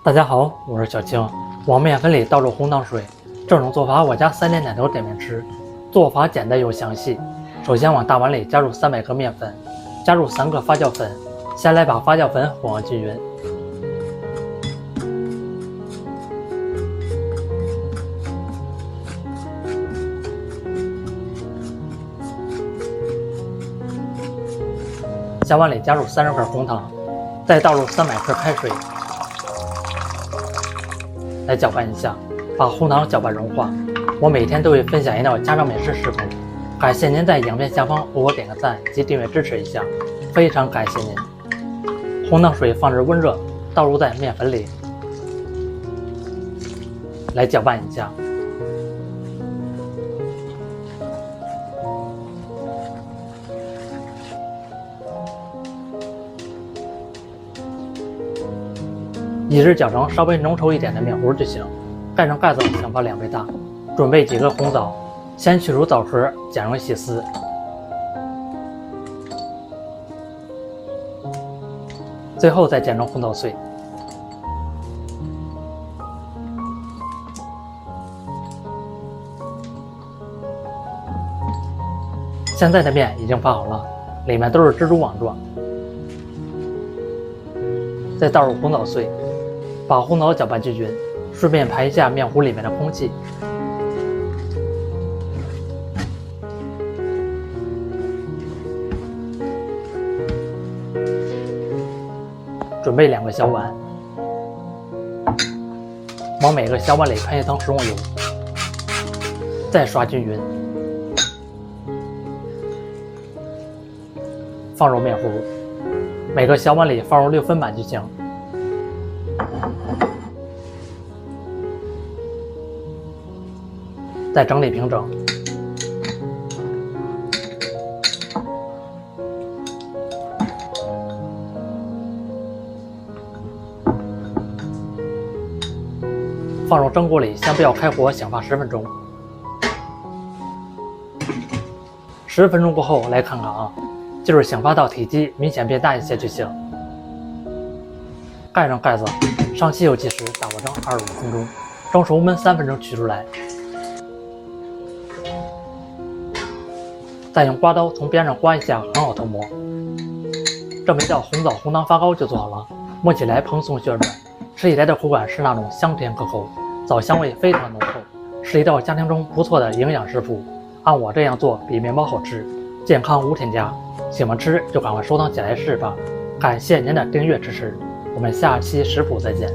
大家好，我是小青。往面粉里倒入红糖水，这种做法我家3年奶都点面吃。做法简单又详细。首先往大碗里加入300克面粉，加入3个发酵粉，先来把发酵粉混合均匀。小碗里加入30克红糖，再倒入300克开水。来搅拌一下，把红糖搅拌融化。我每天都会分享一道家常美食食谱，感謝您在影片下方为我點個讚及訂閱支持一下，非常感謝您。紅糖水放置溫熱，倒入在面粉裡，來攪拌一下。一直攪成稍微濃稠一點的麵糊就行，蓋上蓋子想法2倍大。準備幾個紅棗，先去除棗殼，剪成細絲，最後再剪成紅棗碎。現在的麵已經發好了，裡面都是蜘蛛網狀。再倒入紅棗碎，把紅棗攪拌均勻，順便排一下麵糊裡面的空氣。準備2個小碗，往每個小碗裡噴一層食用油，再刷均勻。放入麵糊，每個小碗裡放入6分滿就行。再整理平整。放入蒸鍋裡，先不要開火，醒發10分鐘。10分鐘過後來看看啊，就是醒發到體積明顯變大一些就行。蓋上蓋子，上汽油計時打火蒸25分鐘，蒸熟燜3分鐘取出來。再用刮刀從邊上刮一下，很好脫模。這麼一道紅棗紅糖發糕就做好了，摸起來蓬鬆栩軟，吃起來的口感是那種香甜可口，棗香味非常濃厚，是一道家庭中不錯的營養食譜。按我這樣做比麵包好吃，健康無添加。喜歡吃就趕快收藏起來試吧。感謝您的訂閱支持，我們下期食譜再見。